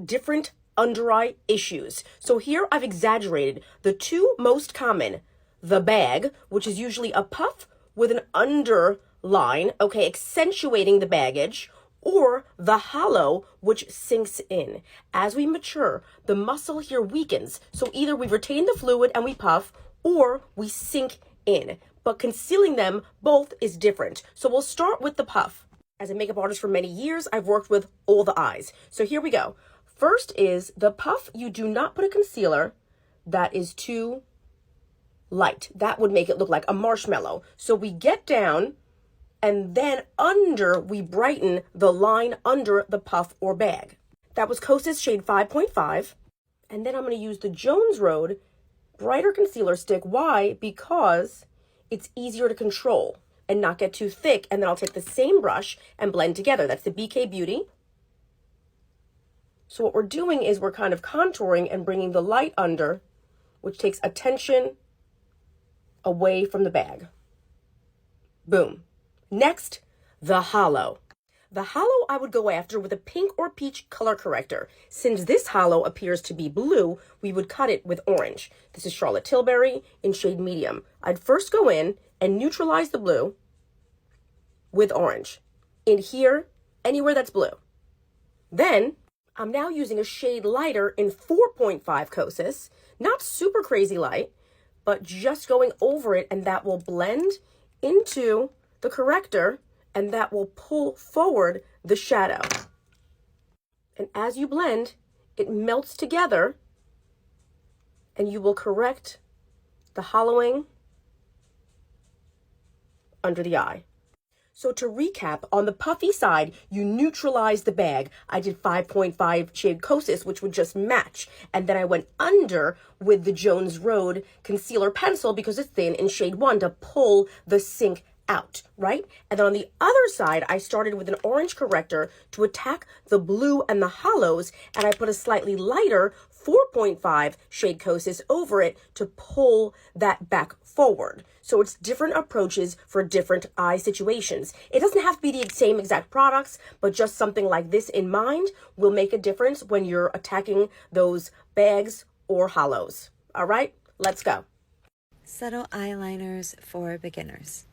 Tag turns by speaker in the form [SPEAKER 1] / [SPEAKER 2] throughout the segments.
[SPEAKER 1] different under eye issues. So here I've exaggerated the two most common, the bag, which is usually a puff with an underline, okay, accentuating the baggage, or the hollow, which sinks in. As we mature, the muscle here weakens. So either we retain the fluid and we puff, or we sink in. But concealing them both is different. So we'll start with the puff. As a makeup artist for many years, I've worked with all the eyes. So here we go. First is the puff. You do not put a concealer that is too light. That would make it look like a marshmallow. So we get down and then under, we brighten the line under the puff or bag. That was Kosas shade 5.5. And then I'm going to use the Jones Road brighter concealer stick. Why? Because it's easier to control and not get too thick. And then I'll take the same brush and blend together. That's the BK Beauty. So what we're doing is we're kind of contouring and bringing the light under, which takes attention away from the bag. Boom. Next, the hollow. The hollow I would go after with a pink or peach color corrector. Since this hollow appears to be blue, we would cut it with orange. This is Charlotte Tilbury in shade medium. I'd first go in and neutralize the blue with orange. In here, anywhere that's blue. Then, I'm now using a shade lighter in 4.5 Kosas. Not super crazy light, but just going over it, and that will blend into the corrector, and that will pull forward the shadow. And as you blend, it melts together, and you will correct the hollowing under the eye. So to recap, on the puffy side, you neutralize the bag. I did 5.5 shade Kosas, which would just match. And then I went under with the Jones Road concealer pencil because it's thin in shade 1 to pull the sink out, right? And then on the other side, I started with an orange corrector to attack the blue and the hollows, and I put a slightly lighter 4.5 shade Kosas over it to pull that back forward. So it's different approaches for different eye situations. It doesn't have to be the same exact products, but just something like this in mind will make a difference when you're attacking those bags or hollows. All right, let's go.
[SPEAKER 2] Subtle eyeliners for beginners.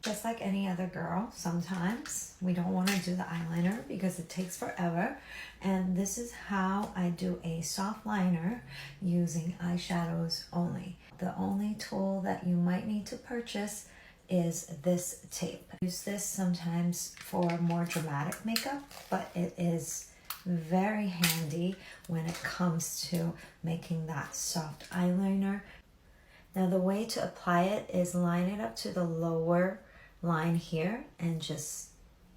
[SPEAKER 2] Just like any other girl, sometimes we don't want to do the eyeliner because it takes forever. And this is how I do a soft liner using eyeshadows only. The only tool that you might need to purchase is this tape. I use this sometimes for more dramatic makeup, but it is very handy when it comes to making that soft eyeliner. Now the way to apply it is line it up to the lower line here and just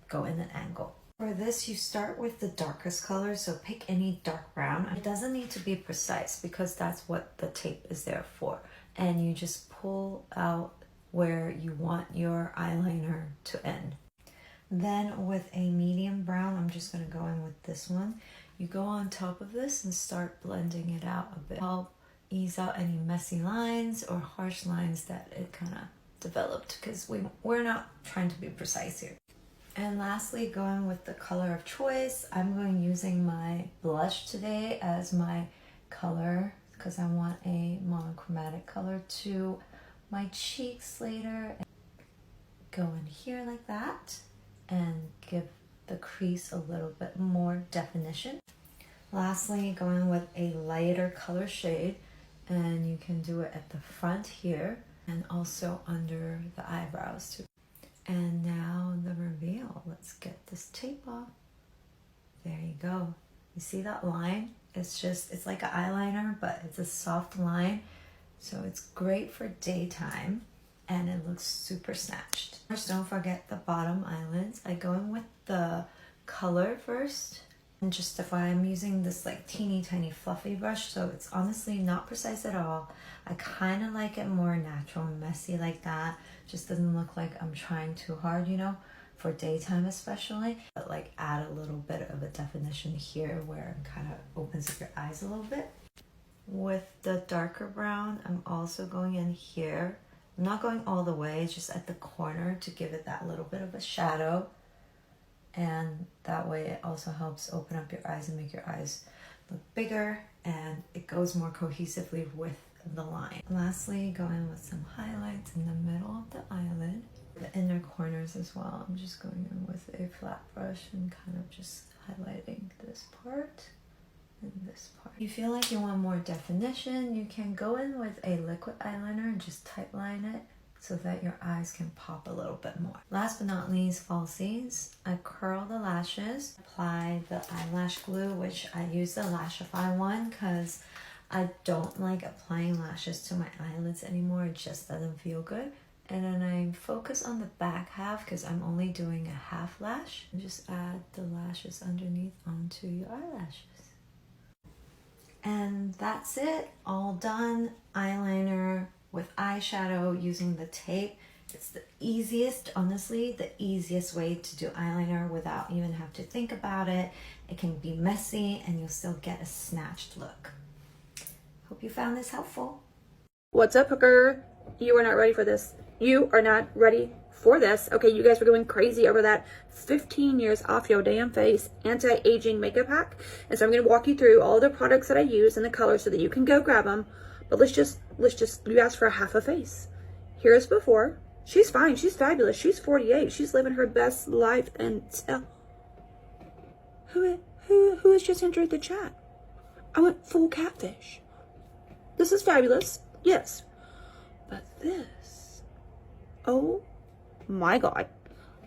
[SPEAKER 2] go in an angle. For this, you start with the darkest color, so pick any dark brown. It doesn't need to be precise because that's what the tape is there for. And you just pull out where you want your eyeliner to end. Then with a medium brown, I'm just going to go in with this one. You go on top of this and start blending it out a bit. Help ease out any messy lines or harsh lines that it kind of developed, because we're not trying to be precise here. And lastly, going with the color of choice, I'm going using my blush today as my color because I want a monochromatic color to my cheeks later. Go in here like that and give the crease a little bit more definition. Lastly, going with a lighter color shade, and you can do it at the front here and also under the eyebrows too. And now the reveal. Let's get this tape off. There you go. You see that line? It's like an eyeliner, but it's a soft line. So it's great for daytime and it looks super snatched. First, don't forget the bottom eyelids. I go in with the color first and justify. I'm using this like teeny tiny fluffy brush, so it's honestly not precise at all. I kind of like it more natural and messy like that. Just doesn't look like I'm trying too hard, you know, for daytime especially. But like add a little bit of a definition here where it kind of opens up your eyes a little bit. With the darker brown, I'm also going in here. I'm not going all the way, just at the corner to give it that little bit of a shadow. and that way it also helps open up your eyes and make your eyes look bigger, and it goes more cohesively with the line. Lastly, go in with some highlights in the middle of the eyelid, the inner corners as well. I'm just going in with a flat brush and kind of just highlighting this part and this part. If you feel like you want more definition, you can go in with a liquid eyeliner and just tight line it so that your eyes can pop a little bit more. Last but not least, falsies. I curl the lashes, apply the eyelash glue, which I use the Lashify one because I don't like applying lashes to my eyelids anymore. It just doesn't feel good. And then I focus on the back half because I'm only doing a half lash. And just add the lashes underneath onto your eyelashes. And that's it, all done. Eyeliner with eyeshadow using the tape. It's the easiest, honestly, the easiest way to do eyeliner without even have to think about it. It can be messy and you'll still get a snatched look. Hope you found this helpful.
[SPEAKER 3] What's up, hooker? You are not ready for this. You are not ready for this. Okay, you guys were going crazy over that 15 years off your damn face anti-aging makeup hack. And so I'm going to walk you through all the products that I use and the colors so that you can go grab them. But let's just, you asked for a half a face. Here's before. She's fine. She's fabulous. She's 48. She's living her best life until... Who has just entered the chat? I went full catfish. This is fabulous. Yes. But this... Oh my God.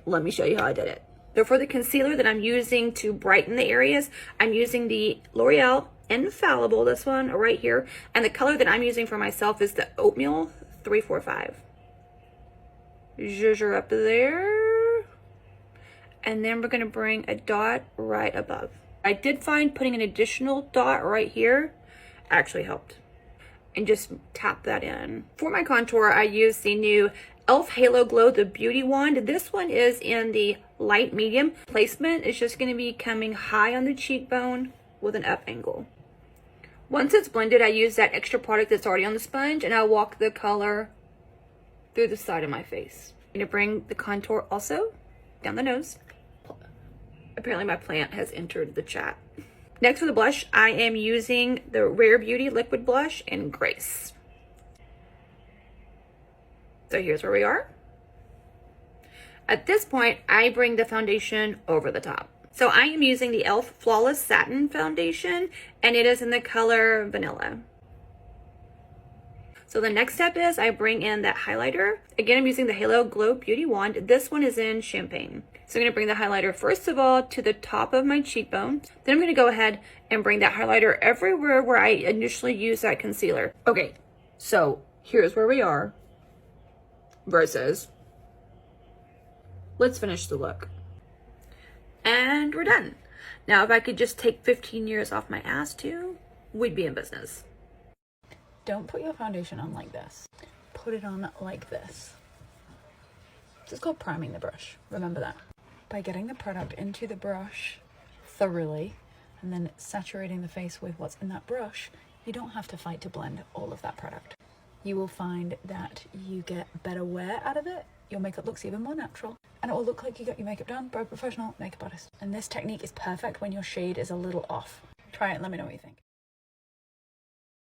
[SPEAKER 3] Let me show you how I did it. So for the concealer that I'm using to brighten the areas, I'm using the L'Oreal Infallible, this one right here. And the color that I'm using for myself is the Oatmeal 345. Zhuzh up there. And then we're going to bring a dot right above. I did find putting an additional dot right here actually helped. And just tap that in. For my contour, I use the new e.l.f. Halo Glow, the Beauty Wand. This one is in the light medium. Placement is just going to be coming high on the cheekbone with an up angle. Once it's blended, I use that extra product that's already on the sponge, and I walk the color through the side of my face. I'm going to bring the contour also down the nose. Apparently my plant has entered the chat. Next for the blush, I am using the Rare Beauty Liquid Blush in Grace. So here's where we are. At this point, I bring the foundation over the top. So I am using the e.l.f. Flawless Satin Foundation, and it is in the color Vanilla. So the next step is I bring in that highlighter. Again, I'm using the Halo Glow Beauty Wand. This one is in Champagne. So I'm going to bring the highlighter first of all to the top of my cheekbone. Then I'm going to go ahead and bring that highlighter everywhere where I initially used that concealer. Okay, so here's where we are versus. Let's finish the look. And we're done. Now, if I could just take 15 years off my ass too, we'd be in business.
[SPEAKER 4] Don't put your foundation on like this. Put it on like this. This is called priming the brush. Remember that. By getting the product into the brush thoroughly and then saturating the face with what's in that brush, you don't have to fight to blend all of that product. You will find that you get better wear out of it. Your makeup looks even more natural, and it will look like you got your makeup done by a professional makeup artist. And this technique is perfect when your shade is a little off. Try it and let me know what you think.